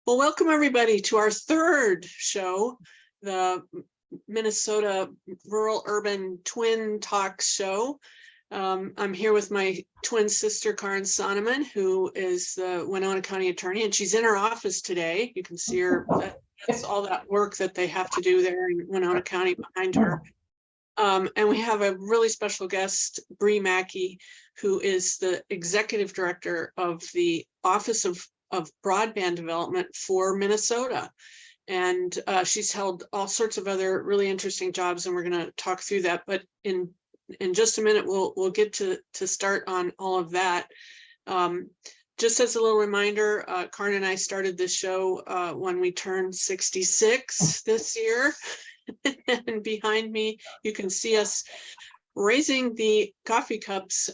Well, welcome everybody to our third show, the Minnesota Rural Urban Twin Talk show. I'm here with my twin sister, Karen Sonneman, who is the Winona County Attorney, and she's in her office today. You can see her, that's all that work that they have to do there in Winona County behind her. And we have a really special guest, Bree Maki, who is the Executive Director of the Office of Broadband Development for Minnesota. And she's held all sorts of other really interesting jobs, and we're going to talk through that. But in just a minute, we'll get to start on all of that. Just as a little reminder, Karen and I started this show when we turned 66 this year. And behind me, you can see us raising the coffee cups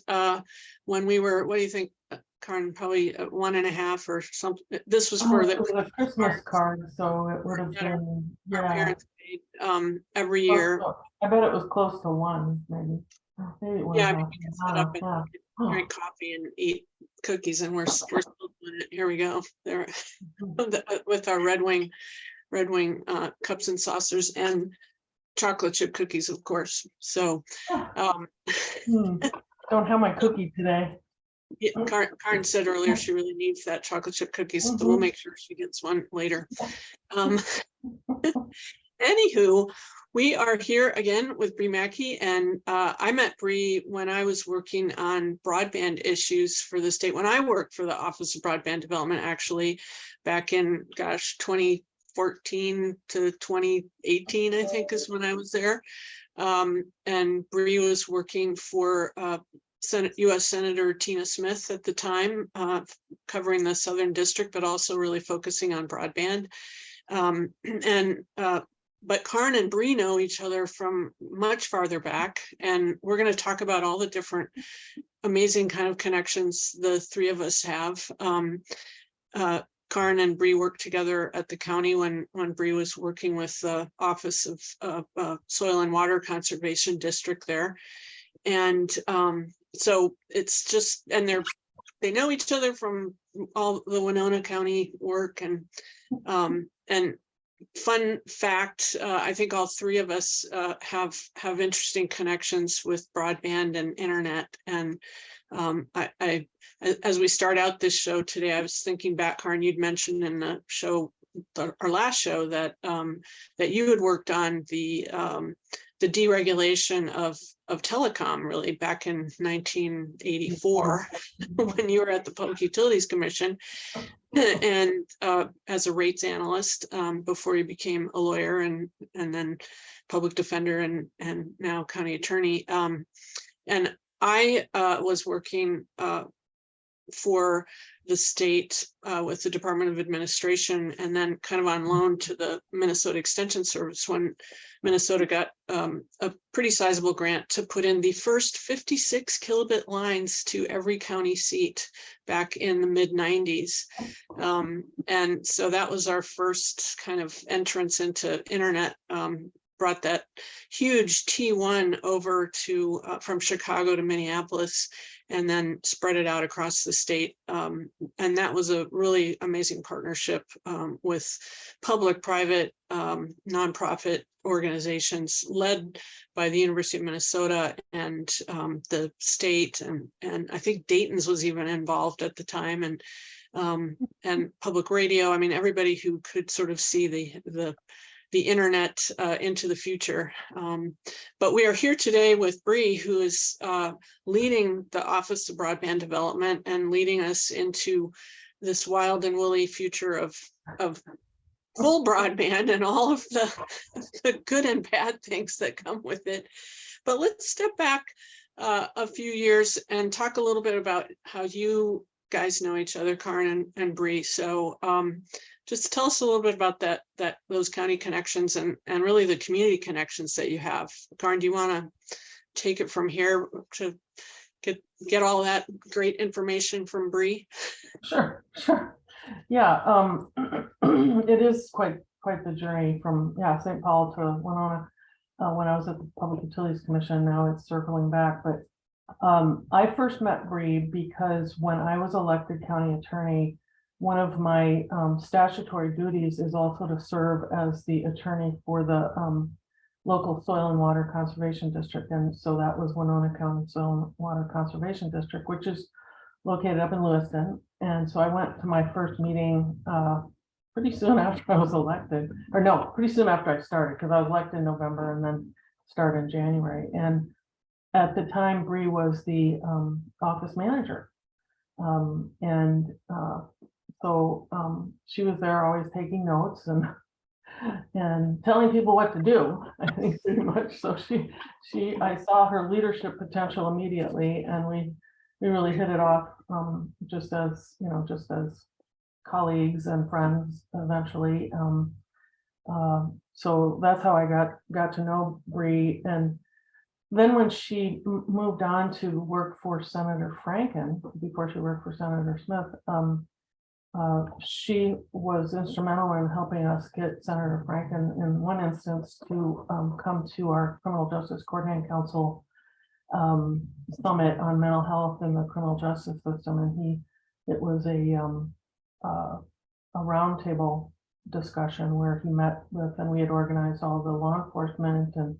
when we were, what do you think, Karen, probably 1.5 or something. This was for it was a Christmas card, so it would have been, our parents made, every year. I bet it was close to 1, maybe. Maybe Yeah, I mean, you can sit up and drink coffee and eat cookies, and we're still doing it. Here we go. There with our Red Wing cups and saucers and chocolate chip cookies, of course. So don't have my cookie today. Yeah, Karen said earlier she really needs that chocolate chip cookies, so we'll make sure she gets one later. Anywho, we are here again with Bree Maki, and I met Bree when I was working on broadband issues for the state, when I worked for the Office of Broadband Development, actually back in, gosh, 2014 to 2018, I think is when I was there. And Bree was working for U.S. Senator Tina Smith at the time, covering the Southern District, but also really focusing on broadband. But Karen and Bree know each other from much farther back, and we're going to talk about all the different amazing kind of connections the three of us have. Karen and Bree worked together at the county when Bree was working with the Office of Soil and Water Conservation District there. And so it's just, and they know each other from all the Winona County work. And fun fact, I think all three of us have interesting connections with broadband and internet. And as we start out this show today, I was thinking back, Karen, you'd mentioned in the show, our last show, that that you had worked on the deregulation of telecom, really back in 1984 when you were at the Public Utilities Commission, and as a rates analyst before you became a lawyer and then public defender and now county attorney. And I was working for the state with the Department of Administration, and then kind of on loan to the Minnesota Extension Service when Minnesota got a pretty sizable grant to put in the first 56 kilobit lines to every county seat back in the mid-90s. And so that was our first kind of entrance into internet. Brought that huge T1 over to from Chicago to Minneapolis, and then spread it out across the state. And that was a really amazing partnership with public-private nonprofit organizations led by the University of Minnesota and the state, and I think Dayton's was even involved at the time, and public radio. I mean, everybody who could sort of see the internet into the future. But we are here today with Bree, who is leading the Office of Broadband Development and leading us into this wild and woolly future of full broadband and all of the good and bad things that come with it. But let's step back a few years and talk a little bit about how you guys know each other, Karen and Bree. So just tell us a little bit about those county connections and really the community connections that you have. Karen, do you want to take it from here to get all that great information from Bree? Sure. Yeah, it is quite the journey from St. Paul to Winona. When I was at the Public Utilities Commission, now it's circling back. But I first met Bree because when I was elected county attorney, one of my statutory duties is also to serve as the attorney for the local soil and water conservation district. And so that was Winona County Soil and Water Conservation District, which is located up in Lewiston. And so I went to my first meeting pretty soon after I was elected, or no, pretty soon after I started, because I was elected in November and then started in January. And at the time, Bree was the office manager. So she was there always taking notes and telling people what to do, I think pretty much. So I saw her leadership potential immediately, and we really hit it off, just as colleagues and friends eventually. So that's how I got to know Bree. And then when she moved on to work for Senator Franken, before she worked for Senator Smith, she was instrumental in helping us get Senator Franken, in one instance, to come to our Criminal Justice Coordinating Council summit on mental health in the criminal justice system. And it was a roundtable discussion where he met with, and we had organized all the law enforcement and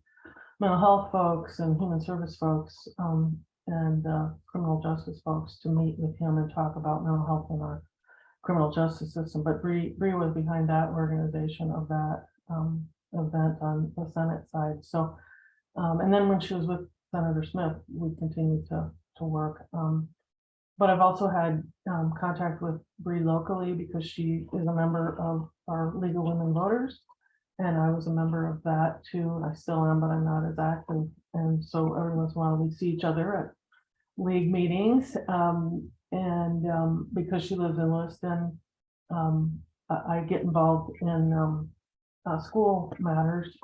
mental health folks and human service folks and criminal justice folks to meet with him and talk about mental health in our criminal justice system. But Bree was behind that organization of that event on the Senate side. So, and then when she was with Senator Smith, we continued to work. But I've also had contact with Bree locally because she is a member of our League of Women Voters. And I was a member of that too. I still am, but I'm not as active. And so every once in a while we see each other at league meetings. Because she lives in Lewiston, I get involved in school matters,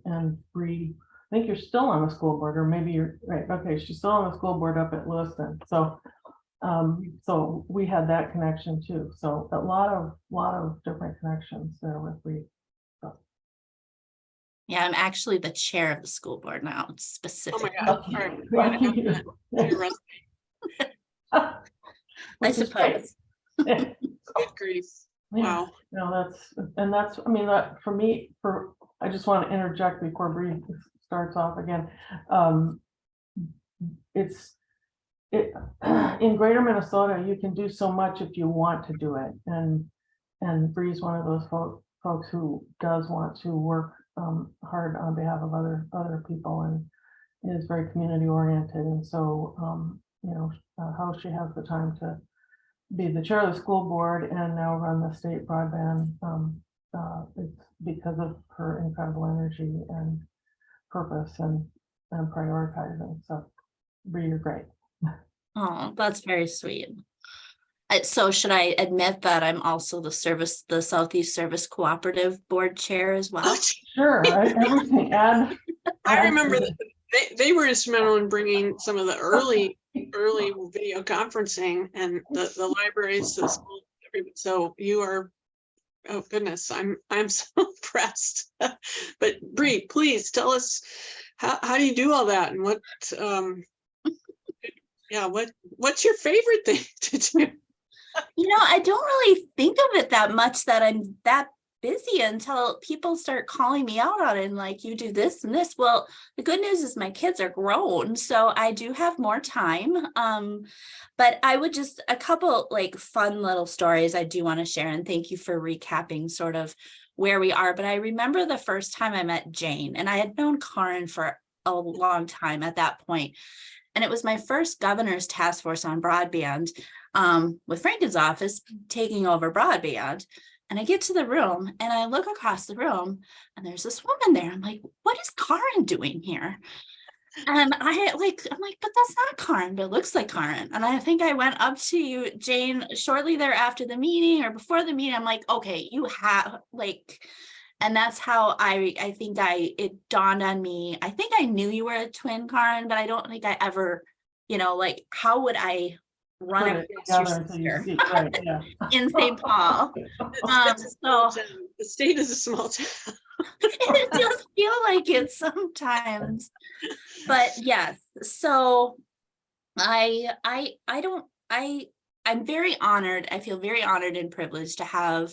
and Bree, I think you're still on the school board, or maybe you're right. Okay, she's still on the school board up at Lewiston. So so we had that connection too. So a lot of different connections there with Bree. So. Yeah, I'm actually the chair of the school board now, Oh specifically. my God. All right. We gotta have that on your resume. I suppose. Good grief. Wow. No, that's, I mean, that for me, I just want to interject before Bree starts off again. In greater Minnesota, you can do so much if you want to do it. And Bree's one of those folks who does want to work hard on behalf of other people and is very community oriented. And so, how she has the time to be the chair of the school board and now run the state broadband, it's because of her incredible energy and purpose and prioritizing. So Bree, you're great. Oh, that's very sweet. So should I admit that I'm also the Southeast Service Cooperative Board Chair as well? Sure, everything. I remember that they were instrumental in bringing some of the early video conferencing and the libraries, the school, everybody. So you are, oh goodness, I'm so impressed. But Bree, please tell us how do you do all that, and what what's your favorite thing to do? I don't really think of it that much that I'm that busy until people start calling me out on it and like, you do this and this. Well, the good news is my kids are grown, so I do have more time. But I would just, a couple like fun little stories I do want to share, and thank you for recapping sort of where we are. But I remember the first time I met Jane, and I had known Karen for a long time at that point. And it was my first governor's task force on broadband, with Franken's office taking over broadband. And I get to the room and I look across the room and there's this woman there. I'm like, what is Karen doing here? And I'm like, but that's not Karen, but it looks like Karen. And I think I went up to you, Jane, shortly thereafter the meeting or before the meeting. I'm like, okay, you have and that's how I think it dawned on me. I think I knew you were a twin, Karen, but I don't think I ever, how would I run across your sister right, yeah. in St. Paul? So the state is a small town. It does feel like it sometimes, but yes. So I I'm very honored. I feel very honored and privileged to have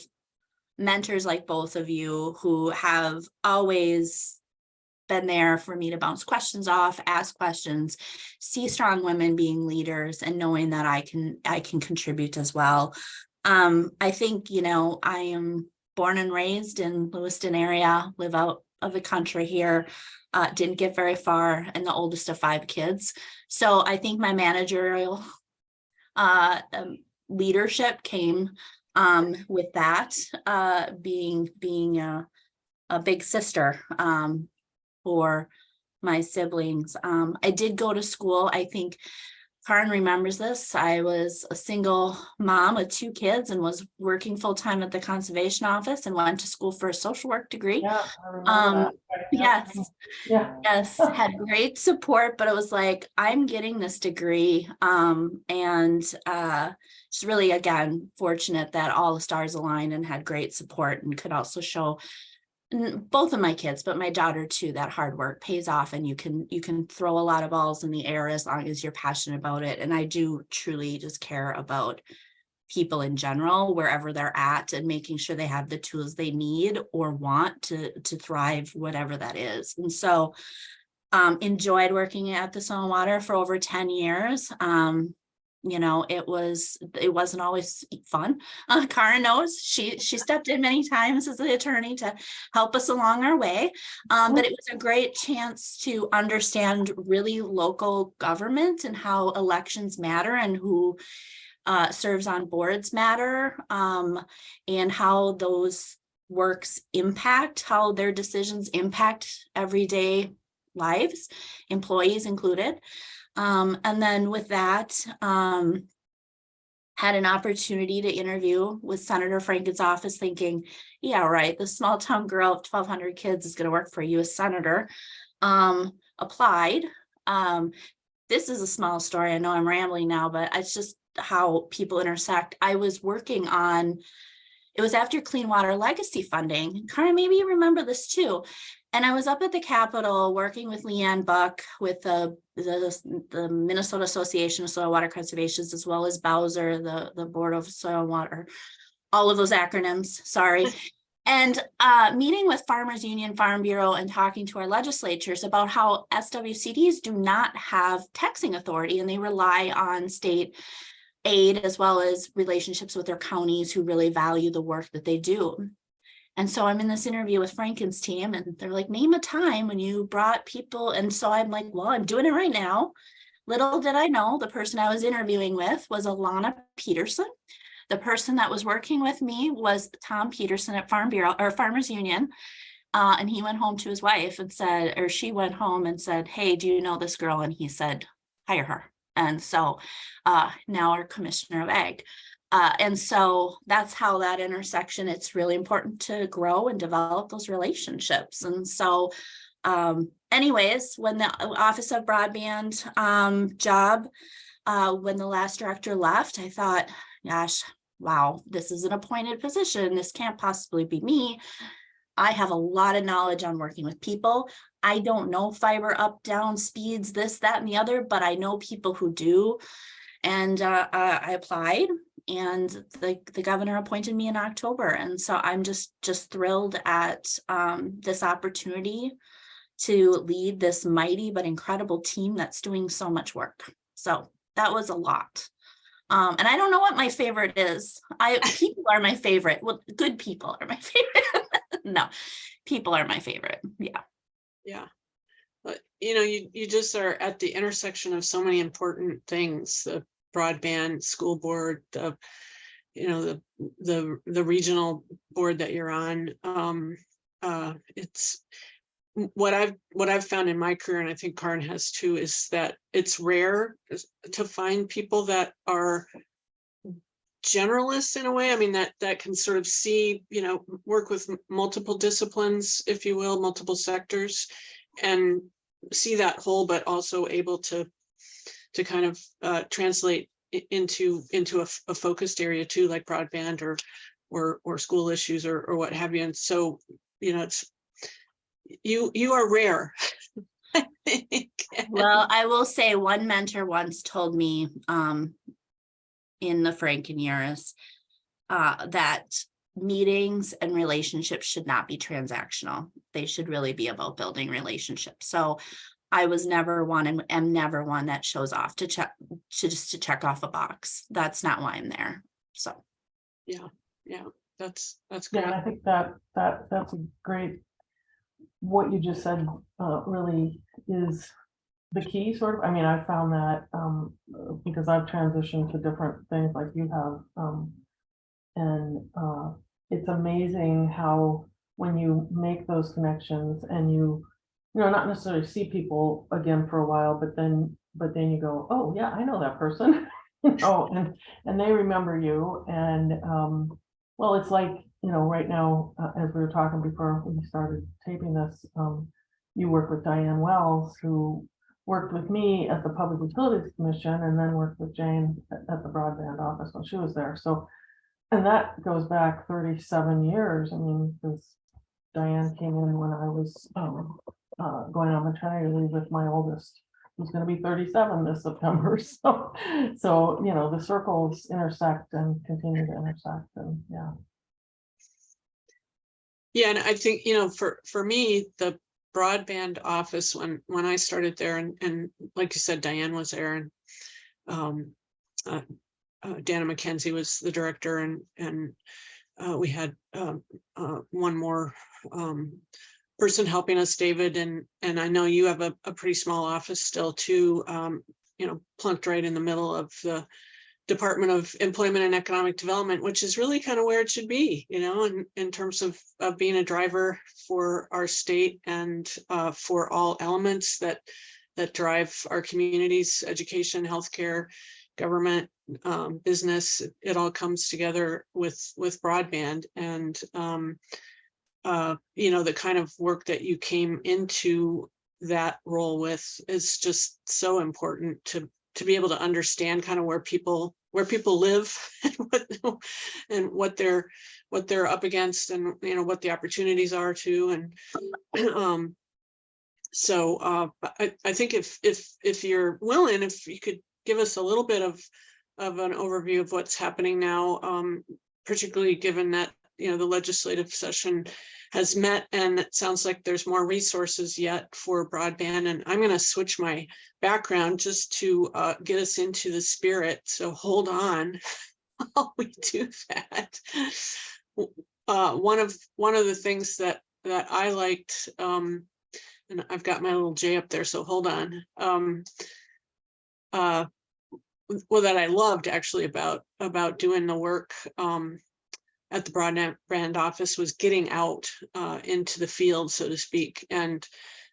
mentors like both of you who have always been there for me to bounce questions off, ask questions, see strong women being leaders, and knowing that I can contribute as well. I think, I am born and raised in Lewiston area, live out of the country here, didn't get very far, and the oldest of 5 kids. So I think my managerial leadership came with that, being a big sister for my siblings. I did go to school. I think Karen remembers this. I was a single mom with 2 kids and was working full-time at the conservation office and went to school for a social work degree. Yeah, I remember that. Yes. Yeah. Yes, had great support, but it was like, I'm getting this degree. And just really, again, fortunate that all the stars aligned and had great support and could also show both of my kids, but my daughter too, that hard work pays off, and you can throw a lot of balls in the air as long as you're passionate about it. And I do truly just care about people in general, wherever they're at, and making sure they have the tools they need or want to thrive, whatever that is. And so enjoyed working at the Soil and Water for over 10 years. It wasn't always fun. Karen knows, she stepped in many times as the attorney to help us along our way. But it was a great chance to understand really local government and how elections matter, and who serves on boards matter, and how those works impact, how their decisions impact everyday lives, employees included. And then with that, had an opportunity to interview with Senator Franken's office, thinking, yeah, right, the small town girl of 1,200 kids is going to work for a U.S. Senator. Applied. This is a small story. I know I'm rambling now, but it's just how people intersect. I was working on, it was after Clean Water Legacy funding. Karen, maybe you remember this too. And I was up at the Capitol working with Leanne Buck with the Minnesota Association of Soil and Water Conservation, as well as Bowser, the Board of Soil and Water, all of those acronyms, sorry. And meeting with Farmers Union, Farm Bureau, and talking to our legislatures about how SWCDs do not have taxing authority, and they rely on state aid as well as relationships with their counties who really value the work that they do. And so I'm in this interview with Franken's team, and they're like, name a time when you brought people. And so I'm like, well, I'm doing it right now. Little did I know, the person I was interviewing with was Alana Peterson. The person that was working with me was Tom Peterson at Farm Bureau or Farmers Union. And he went home to his wife and said, or she went home and said, hey, do you know this girl? And he said, hire her. And so now our commissioner of ag. And so that's how that intersection, it's really important to grow and develop those relationships. And so anyways, when the Office of Broadband job, when the last director left, I thought, gosh, wow, this is an appointed position. This can't possibly be me. I have a lot of knowledge on working with people. I don't know fiber up, down, speeds, this, that, and the other, but I know people who do. And I applied, and the governor appointed me in October. And so I'm just thrilled at this opportunity to lead this mighty but incredible team that's doing so much work. So that was a lot. And I don't know what my favorite is. People are my favorite. Well, good people are my favorite. No, people are my favorite. Yeah. Yeah. But you just are at the intersection of so many important things: the broadband, school board, the regional board that you're on. It's what I've found in my career, and I think Karen has too, is that it's rare to find people that are generalists in a way. I mean, that can sort of see, work with multiple disciplines, if you will, multiple sectors, and see that whole, but also able to kind of translate into a focused area too, like broadband or school issues or what have you. And so, it's you are rare. I think. Well, I will say one mentor once told me, in the Franken years, that meetings and relationships should not be transactional. They should really be about building relationships. So I was never one and am never one that shows off to check off a box. That's not why I'm there. So Yeah, that's Yeah, great. and I think that's a great, what you just said really is the key sort of. I mean, I found that because I've transitioned to different things like you have, and it's amazing how when you make those connections and you know, not necessarily see people again for a while, but then you go, oh yeah, I know that person. Oh, and they remember you. And well, it's like, you know, right now, as we were talking before we started taping this, you work with Diane Wells, who worked with me at the Public Utilities Commission and then worked with Jane at the Broadband office when she was there. So, and that goes back 37 years. I mean, because Diane came in when I was going on maternity leave with my oldest, who's going to be 37 this September. So you know, the circles intersect and continue to intersect, and yeah. Yeah, and I think, you know, for me, the Broadband office, when I started there, and like you said, Diane was there, and Dana McKenzie was the director, and we had one more person helping us, David, and I know you have a pretty small office still too, you know, plunked right in the middle of the Department of Employment and Economic Development, which is really kind of where it should be, you know, in terms of being a driver for our state and for all elements that drive our communities, education, healthcare, government, business. It all comes together with broadband. And you know, the kind of work that you came into that role with is just so important to be able to understand kind of where people live and what they're up against, and you know what the opportunities are too. And so I think if you're willing, if you could give us a little bit of an overview of what's happening now, particularly given that, you know, the legislative session has met and it sounds like there's more resources yet for broadband. And I'm going to switch my background just to get us into the spirit. So hold on while we do that. One of the things that I liked, and I've got my little J up there, so hold on. Well, that I loved actually about doing the work at the Broadband office was getting out into the field, so to speak. And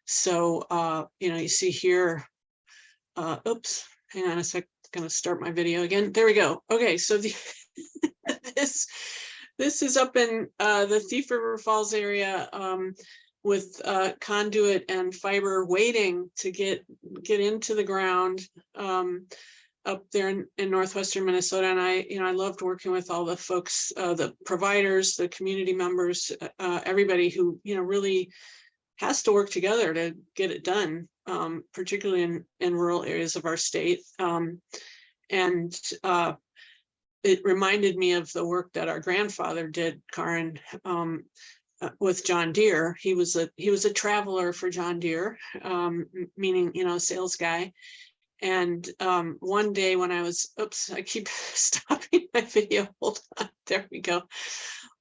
so, you know, you see here, oops, hang on a sec, going to start my video again. There we go. Okay, so this is up in the Thief River Falls area with conduit and fiber waiting to get into the ground. Up there in northwestern Minnesota. And I loved working with all the folks, the providers, the community members, everybody who, you know, really has to work together to get it done, particularly in rural areas of our state. And it reminded me of the work that our grandfather did, Karin, with John Deere. He was a traveler for John Deere, meaning, you know, a sales guy. And one day when I was, oops, I keep stopping my video. Hold on, there we go.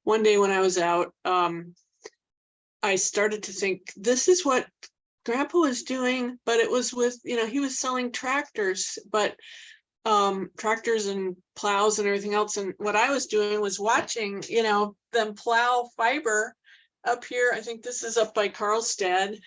One day when I was out, I started to think, this is what Grandpa was doing, but it was with, you know, he was selling tractors, but tractors and plows and everything else. And what I was doing was watching, you know, them plow fiber up here. I think this is up by Carlstad.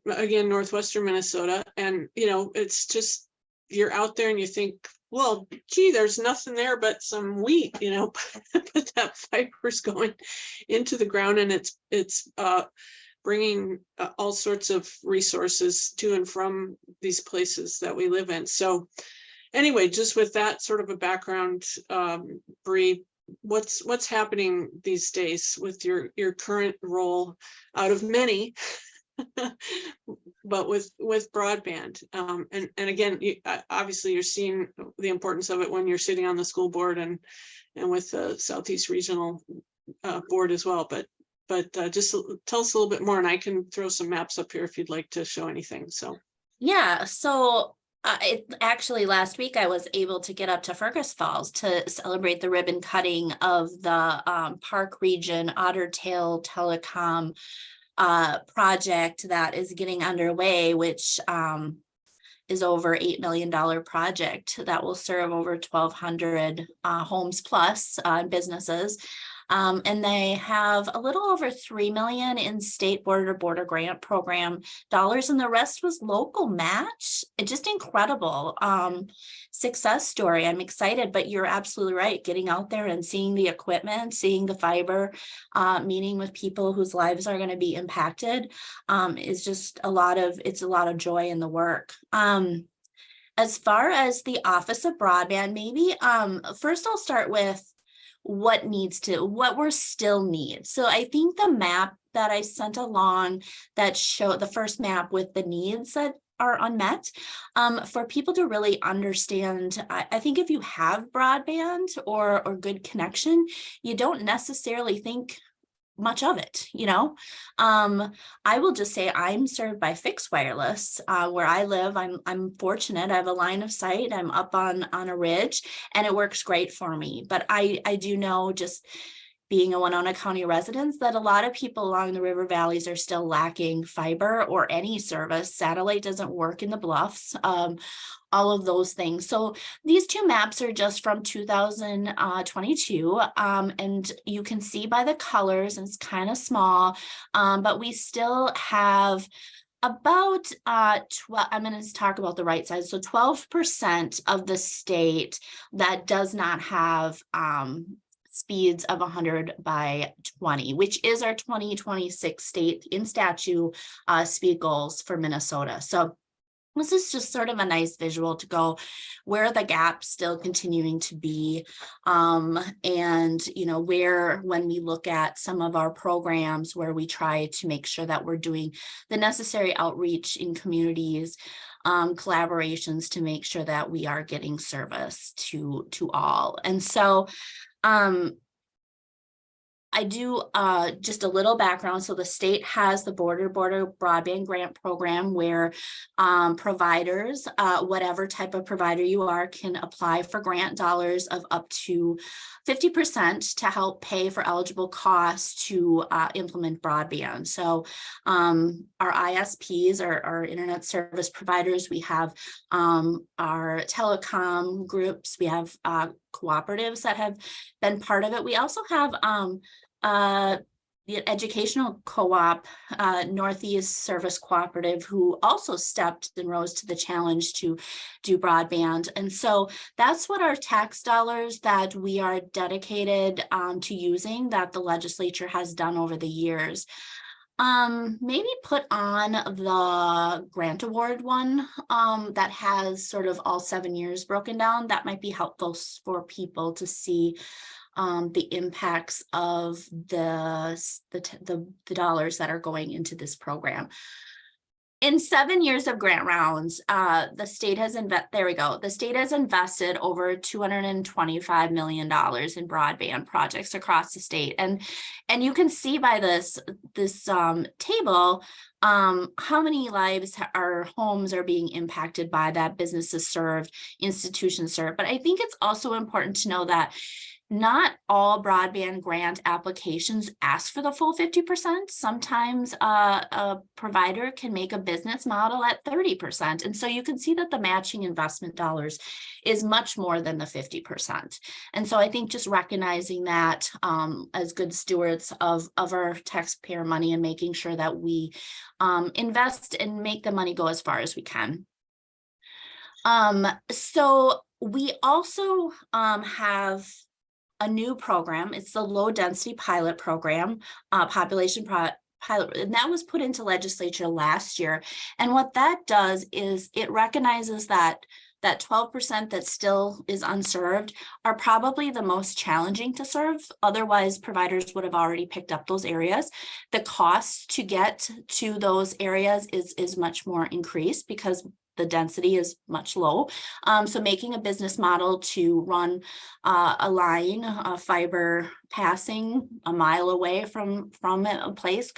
Again, northwestern Minnesota. And, you know, it's just, you're out there and you think, well, gee, there's nothing there but some wheat, you know, but that fiber's going into the ground, and it's bringing all sorts of resources to and from these places that we live in. So anyway, just with that sort of a background, Bree, what's happening these days with your current role out of many but with broadband. And again, obviously you're seeing the importance of it when you're sitting on the school board and with the Southeast Regional board as well. But just tell us a little bit more, and I can throw some maps up here if you'd like to show anything. So Yeah, so actually last week I was able to get up to Fergus Falls to celebrate the ribbon cutting of the Park Region Otter Tail Telecom project that is getting underway, which is over $8 million project that will serve over 1,200 homes plus businesses. And they have a little over 3 million in state border grant program dollars, and the rest was local match. It's just incredible success story. I'm excited, but you're absolutely right. Getting out there and seeing the equipment, seeing the fiber, meeting with people whose lives are going to be impacted is just a lot of joy in the work. As far as the Office of Broadband, maybe first I'll start with what we're still need. So I think the map that I sent along that showed the first map with the needs that are unmet, for people to really understand, I think if you have broadband or good connection, you don't necessarily think much of it, I will just say I'm served by fixed wireless where I live. I'm fortunate. I have a line of sight. I'm up on a ridge, and it works great for me. But I do know, just being a Winona County resident, that a lot of people along the river valleys are still lacking fiber or any service. Satellite doesn't work in the bluffs. All of those things. So these two maps are just from 2022, and you can see by the colors, and it's kind of small, but we still have about 12, I'm going to talk about the right side. So 12% of the state that does not have speeds of 100 by 20, which is our 2026 state in statute speed goals for Minnesota. So this is just sort of a nice visual to go where the gaps still continuing to be, and where, when we look at some of our programs where we try to make sure that we're doing the necessary outreach in communities, collaborations to make sure that we are getting service to all. And so I do just a little background. So the state has the border broadband grant program where providers, whatever type of provider you are, can apply for grant dollars of up to 50% to help pay for eligible costs to implement broadband. So our ISPs, our internet service providers, we have our telecom groups, we have cooperatives that have been part of it. We also have the educational co-op, Northeast Service Cooperative, who also stepped and rose to the challenge to do broadband. And so that's what our tax dollars that we are dedicated to using, that the legislature has done over the years. Maybe put on the grant award one that has sort of all 7 years broken down. That might be helpful for people to see the impacts of the dollars that are going into this program. In 7 years of grant rounds, the state has The state has invested over $225 million in broadband projects across the state, and you can see by this table how many lives or homes are being impacted by that, businesses served, institutions served. But I think it's also important to know that not all broadband grant applications ask for the full 50%. Sometimes a provider can make a business model at 30%. And so you can see that the matching investment dollars is much more than the 50%. And so I think just recognizing that as good stewards of our taxpayer money and making sure that we invest and make the money go as far as we can. So we also have a new program. It's the low density pilot program, population pilot, and that was put into legislature last year. And what that does is it recognizes that that 12% that still is unserved are probably the most challenging to serve. Otherwise, providers would have already picked up those areas. The cost to get to those areas is much more increased because the density is much low. So making a business model to run a line, a fiber passing a mile away from a place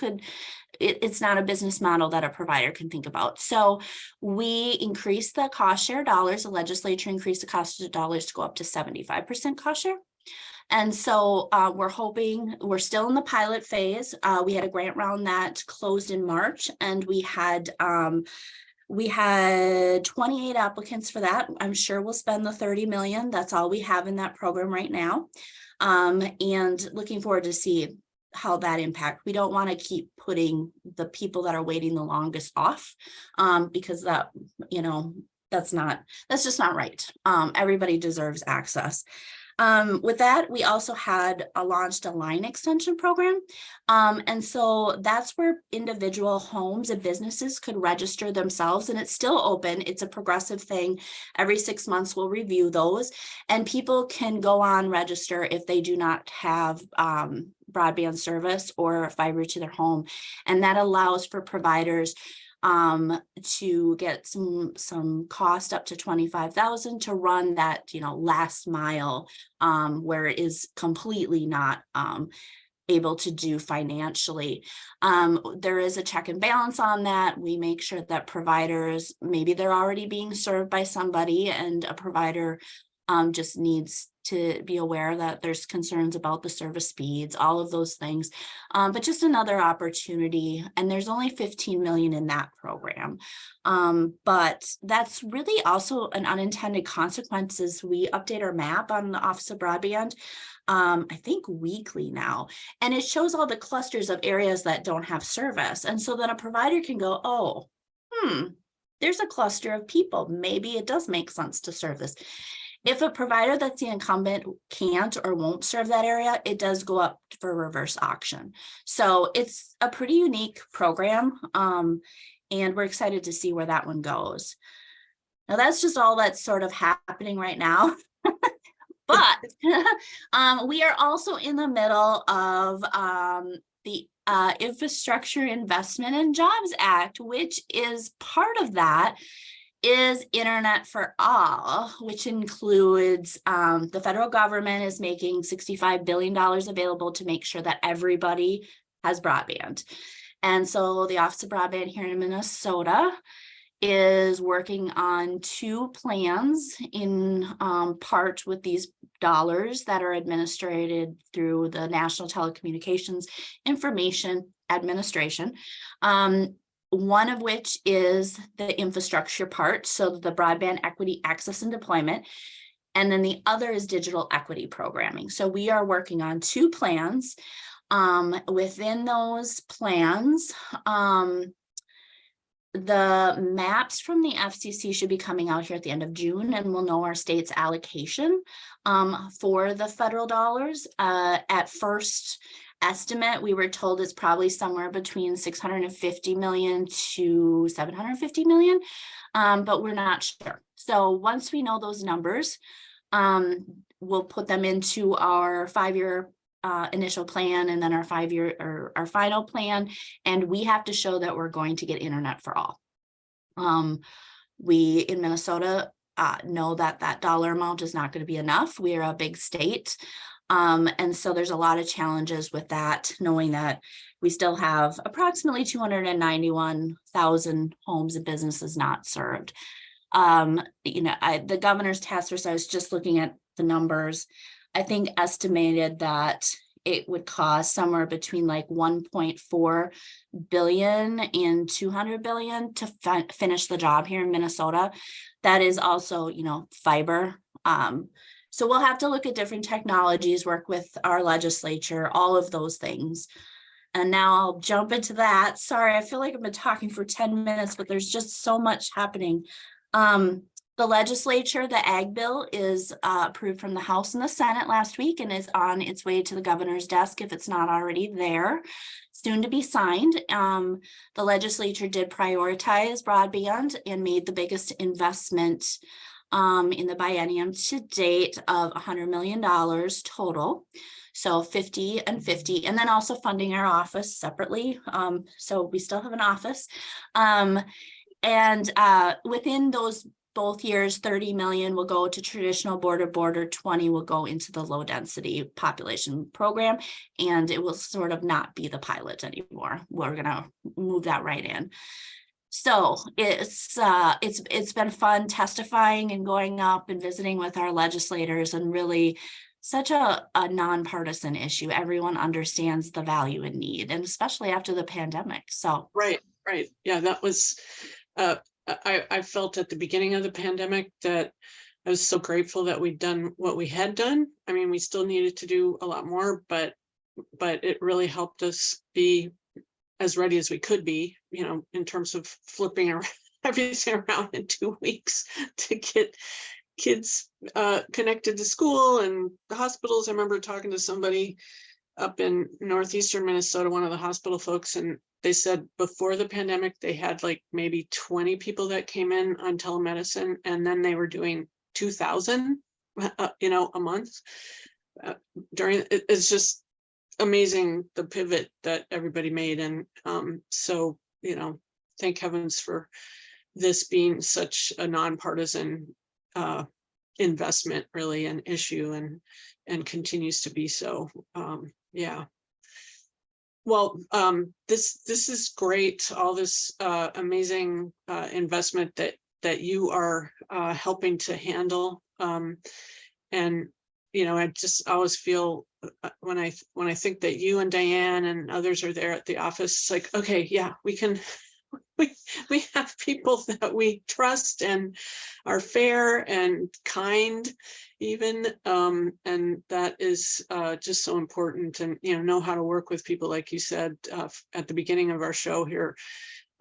it's not a business model that a provider can think about. So we increased the cost share dollars. The legislature increased the cost of dollars to go up to 75% cost share. And so we're hoping, we're still in the pilot phase. We had a grant round that closed in March, and we had 28 applicants for that. I'm sure we'll spend the 30 million. That's all we have in that program right now. And looking forward to see how that impact. We don't want to keep putting the people that are waiting the longest off, because that, that's just not right. Everybody deserves access. With that, we also had launched a line extension program. And so that's where individual homes and businesses could register themselves, and it's still open. It's a progressive thing. Every 6 months, we'll review those, and people can go on register if they do not have broadband service or fiber to their home. And that allows for providers to get some cost up to $25,000 to run that, last mile, where it is completely not able to do financially. There is a check and balance on that. We make sure that providers, maybe they're already being served by somebody, and a provider just needs to be aware that there's concerns about the service speeds, all of those things, but just another opportunity. And there's only 15 million in that program. But that's really also an unintended consequences. We update our map on the Office of Broadband, I think weekly now, and it shows all the clusters of areas that don't have service. And so then a provider can go, oh, there's a cluster of people. Maybe it does make sense to serve this. If a provider that's the incumbent can't or won't serve that area, it does go up for reverse auction. So it's a pretty unique program, and we're excited to see where that one goes. Now, that's just all that's sort of happening right now. But we are also in the middle of the Infrastructure Investment and Jobs Act, which is part of that is Internet for All, which includes the federal government is making $65 billion available to make sure that everybody has broadband. And so the Office of Broadband here in Minnesota is working on 2 plans in part with these dollars that are administered through the National Telecommunications Information Administration. One of which is the infrastructure part, so the broadband equity access and deployment, and then the other is digital equity programming. So we are working on 2 plans. Within those plans, the maps from the FCC should be coming out here at the end of June, and we'll know our state's allocation for the federal dollars. At first estimate, we were told it's probably somewhere between 650 million to 750 million, but we're not sure. So once we know those numbers, we'll put them into our 5-year initial plan, and then our 5-year or our final plan, and we have to show that we're going to get internet for all. We in Minnesota know that that dollar amount is not going to be enough. We are a big state. And so there's a lot of challenges with that, knowing that we still have approximately 291,000 homes and businesses not served. The governor's task force, I was just looking at the numbers, I think estimated that it would cost somewhere between like 1.4 billion and 200 billion to finish the job here in Minnesota. That is also, fiber. So we'll have to look at different technologies, work with our legislature, all of those things. And now I'll jump into that. Sorry, I feel like I've been talking for 10 minutes, but there's just so much happening. The legislature, the Ag bill is approved from the House and the Senate last week and is on its way to the governor's desk if it's not already there, soon to be signed. The legislature did prioritize broadband and made the biggest investment in the biennium to date of $100 million total. So 50 and 50, and then also funding our office separately. So we still have an office. And within those both years, 30 million will go to traditional border, 20 will go into the low density population program, and it will sort of not be the pilot anymore. We're gonna move that right in. So it's been fun testifying and going up and visiting with our legislators, and really such a nonpartisan issue. Everyone understands the value and need, and especially after the pandemic. So right. Yeah, that was I felt at the beginning of the pandemic that I was so grateful that we'd done what we had done. I mean, we still needed to do a lot more, but it really helped us be as ready as we could be, you know, in terms of flipping around, everything around in 2 weeks to get kids connected to school and the hospitals. I remember talking to somebody up in northeastern Minnesota, one of the hospital folks, and they said before the pandemic, they had like maybe 20 people that came in on telemedicine, and then they were doing 2,000, you know, a month. It's just amazing the pivot that everybody made. And so, you know, thank heavens for this being such a nonpartisan investment, really, an issue, and continues to be so. Yeah. Well, this is great. All this amazing investment that you are helping to handle, and you know, I just always feel when I think that you and Diane and others are there at the office, it's like, okay, yeah, we can. We have people that we trust and are fair and kind, even, and that is just so important. And you know how to work with people, like you said at the beginning of our show here,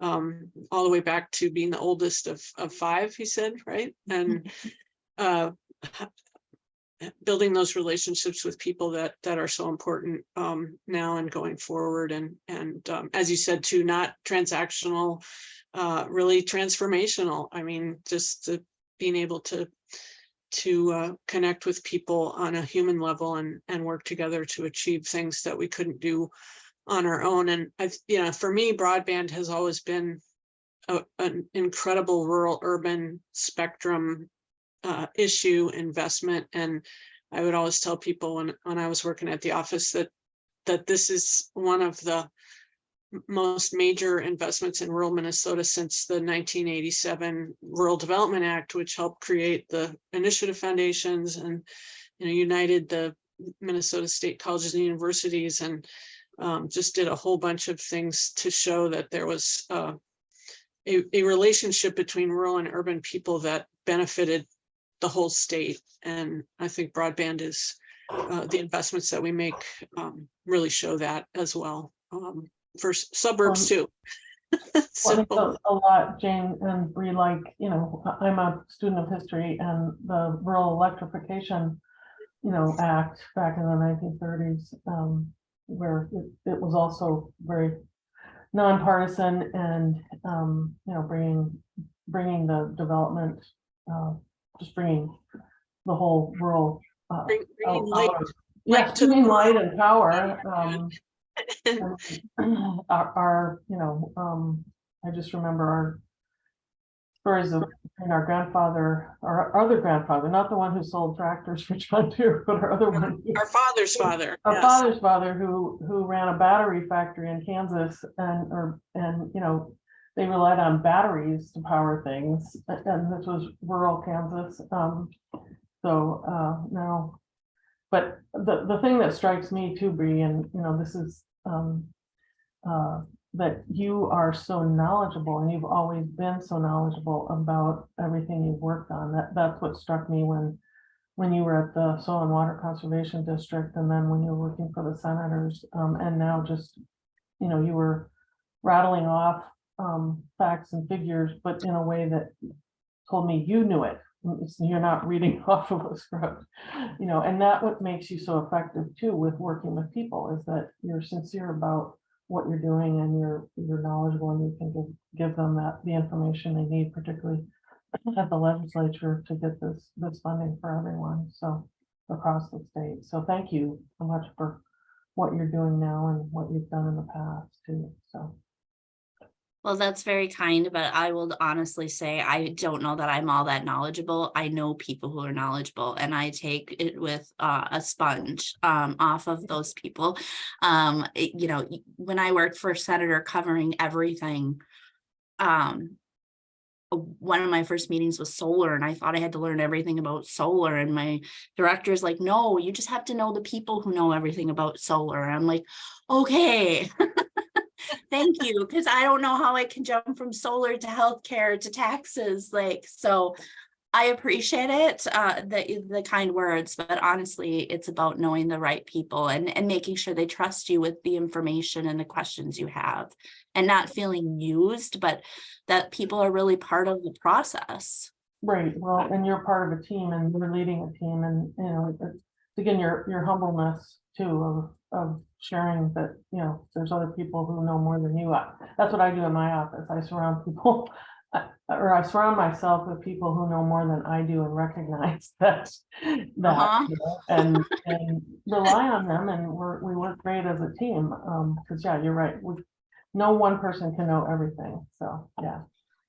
all the way back to being the oldest of 5, he said, right? And building those relationships with people that are so important now and going forward, and as you said too, not transactional, really transformational. I mean, just being able to connect with people on a human level and work together to achieve things that we couldn't do on our own. And you know, for me, broadband has always been an incredible rural urban spectrum issue investment. And I would always tell people when I was working at the office that this is one of the most major investments in rural Minnesota since the 1987 Rural Development Act, which helped create the initiative foundations and, you know, united the Minnesota State colleges and universities, and just did a whole bunch of things to show that there was a relationship between rural and urban people that benefited the whole state. And I think broadband is the investments that we make really show that as well, for suburbs too. So a lot, Jane and Bree, like, you know, I'm a student of history, and the Rural Electrification, you know, Act back in the 1930s, where it was also very nonpartisan, and you know, bringing the development, just bringing the whole rural bringing light, bringing light and power. Our you know, I just remember our stories of our grandfather, our other grandfather, not the one who sold tractors for John Deere, but our other one, our father's father, our father's father, who ran a battery factory in Kansas, and you know, they relied on batteries to power things, and this was rural Kansas. So now, but the thing that strikes me too, Bree, and you know, this is that you are so knowledgeable, and you've always been so knowledgeable about everything you've worked on. That's what struck me when you were at the Soil and Water Conservation District, and then when you were working for the senators, and now just, you know, you were rattling off facts and figures, but in a way that told me you knew it. You're not reading off of a script, you know, and that what makes you so effective too with working with people, is that you're sincere about what you're doing, and you're knowledgeable, and you can give them the information they need, particularly at the legislature to get this funding for everyone, so across the state. So thank you so much for what you're doing now and what you've done in the past too. So Well, that's very kind, but I will honestly say I don't know that I'm all that knowledgeable. I know people who are knowledgeable, and I take it with a sponge off of those people. You know, when I worked for Senator covering everything, one of my first meetings was solar, and I thought I had to learn everything about solar, and my director is like, no, you just have to know the people who know everything about solar. And I'm like, okay. Thank you, because I don't know how I can jump from solar to healthcare to taxes. Like, so I appreciate it, the kind words, but honestly, it's about knowing the right people and making sure they trust you with the information and the questions you have, and not feeling used, but that people are really part of the process. right, well, and you're part of a team, and you're leading a team, and you know, again, your humbleness too of sharing that, you know, there's other people who know more than you. That's what I do in my office. I surround people, or I surround myself with people who know more than I do, and recognize that, you know, and rely on them, and we work great as a team. Because yeah, you're right. No one person can know everything. So yeah.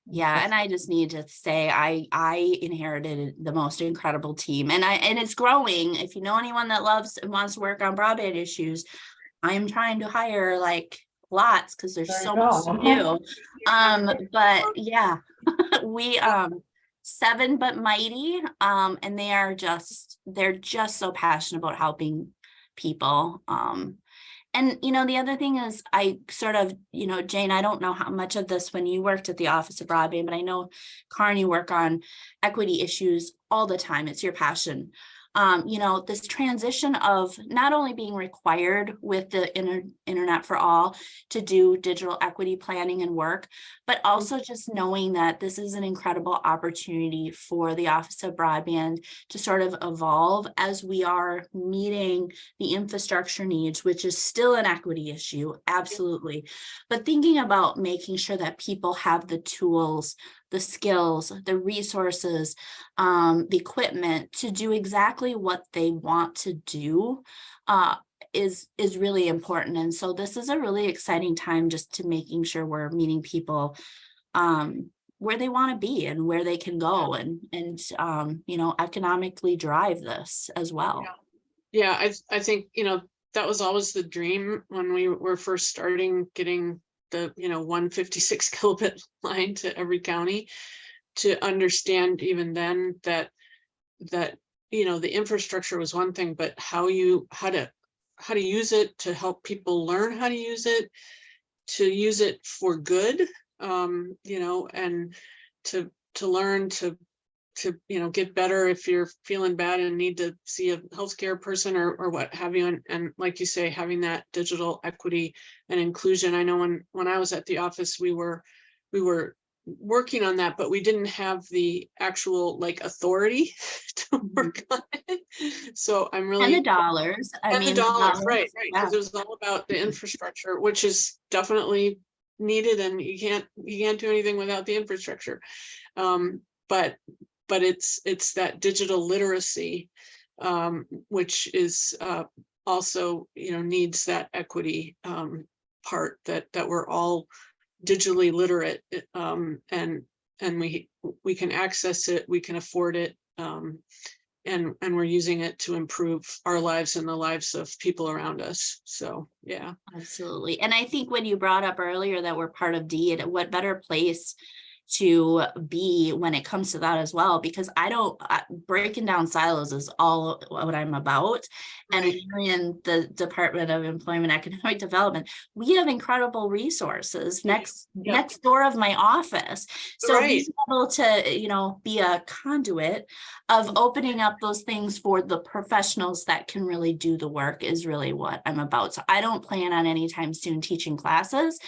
Yeah, and I just need to say I inherited the most incredible team, and it's growing. If you know anyone that loves and wants to work on broadband issues, I'm trying to hire like lots, because there's so much to do. But yeah, we 7 but mighty, and they're just so passionate about helping people. And, you know, the other thing is I sort of, you know, Jane, I don't know how much of this when you worked at the Office of Broadband, but I know, Karen, you work on equity issues all the time. It's your passion. You know, this transition of not only being required with the internet for all to do digital equity planning and work, but also just knowing that this is an incredible opportunity for the Office of Broadband to sort of evolve as we are meeting the infrastructure needs, which is still an equity issue, absolutely. But thinking about making sure that people have the tools, the skills, the resources, the equipment to do exactly what they want to do is really important. And so this is a really exciting time just to making sure we're meeting people where they want to be and where they can go and you know, economically drive this as well. Yeah, I think, you know, that was always the dream when we were first starting getting the, you know, 156 kilobit line to every county, to understand even then that you know, the infrastructure was one thing, but how to use it, to help people learn how to use it for good, you know, and to learn to you know, get better if you're feeling bad and need to see a healthcare person or what have you. And like you say, having that digital equity and inclusion. I know when I was at the office, we were working on that, but we didn't have the actual like authority to work on it. So I'm really, and the dollars, right, because it was all about the infrastructure, which is definitely needed, and you can't do anything without the infrastructure. But it's that digital literacy, which is also, you know, needs that equity part, that we're all digitally literate, and we can access it, we can afford it, and we're using it to improve our lives and the lives of people around us. So yeah, absolutely. And I think when you brought up earlier that we're part of DEED, what better place to be when it comes to that as well, because breaking down silos is all what I'm about. And in the Department of Employment and Economic Development, we have incredible resources next door of my office. So being able to, you know, be a conduit of opening up those things for the professionals that can really do the work is really what I'm about. So I don't plan on anytime soon teaching classes,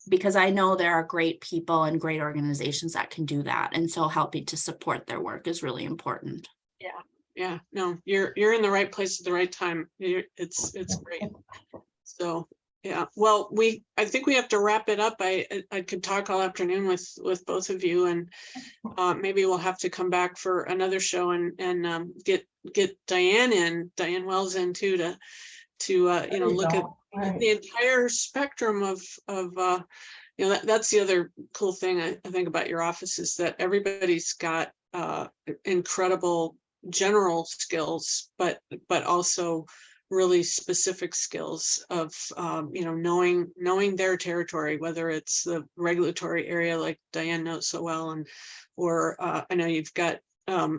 because I know there are great people and great organizations that can do that. And so helping to support their work is really important. Yeah, no, you're in the right place at the right time. It's great. So Yeah, well, I think we have to wrap it up. I could talk all afternoon with both of you, and maybe we'll have to come back for another show and get Diane Wells in too, to you know, look at the entire spectrum of you know, that's the other cool thing I think about your office, is that everybody's got incredible general skills, but also really specific skills of you know, knowing their territory, whether it's the regulatory area like Diane knows so well, and or I know you've got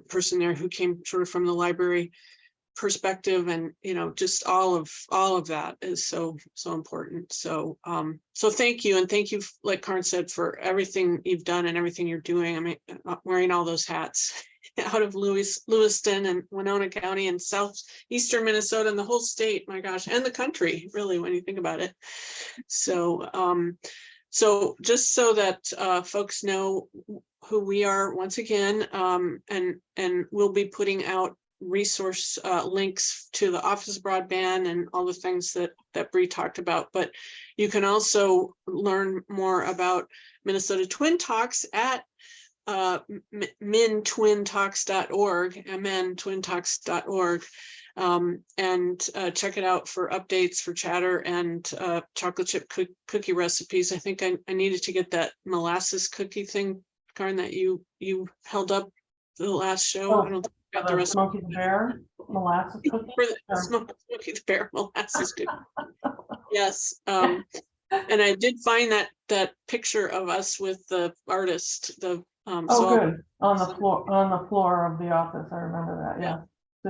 person there who came sort of from the library perspective, and you know, just all of that is so important. So so thank you, and thank you, like Karen said, for everything you've done and everything you're doing. I mean, wearing all those hats out of Lewiston and Winona County and southeastern Minnesota and the whole state, my gosh, and the country, really, when you think about it. So so just so that folks know who we are, once again, and we'll be putting out resource links to the Office of Broadband and all the things that Bree talked about. But you can also learn more about Minnesota Twin Talks at mintwintalks.org, mntwintalks.org, and check it out for updates, for chatter, and chocolate chip cookie recipes. I think I needed to get that molasses cookie thing, Karen, that you held up the last show. Oh, I don't think I got the rest. Smokey the Bear molasses cookie. For the Smokey the Bear molasses cookie. Yes. And I did find that picture of us with the artist, the oh, good. On the floor of the office. I remember that. Yeah.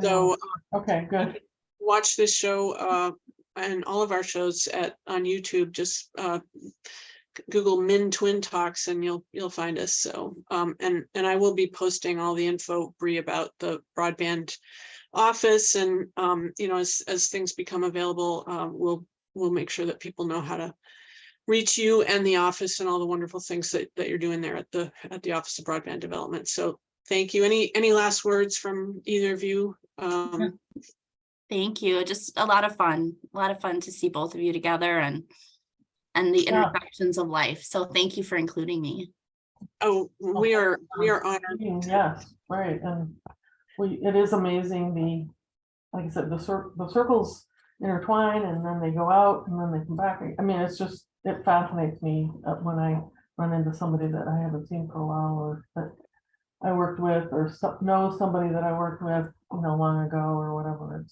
So okay, good. Watch this show and all of our shows on YouTube. Just Google Min Twin Talks and you'll find us. So and I will be posting all the info, Bree, about the broadband office, and you know, as things become available, we'll make sure that people know how to reach you and the office and all the wonderful things that you're doing there at the Office of Broadband Development. So thank you. Any last words from either of you? Thank you. Just a lot of fun to see both of you together and the intersections of life. So thank you for including me. Oh, we are honored. Yes, right. And it is amazing, like I said, the circles intertwine and then they go out and then they come back. I mean, it fascinates me when I run into somebody that I haven't seen for a while, or that I worked with, or know somebody that I worked with, you know, long ago or whatever.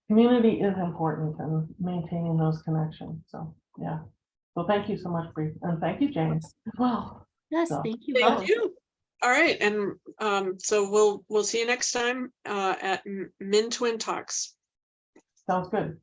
Community is important, and maintaining those connections. So yeah. So thank you so much, Bree, and thank you, James, as well. Yes, So. thank you. Thank Both. you. All right, and so we'll see you next time at Min Twin Talks. Sounds good.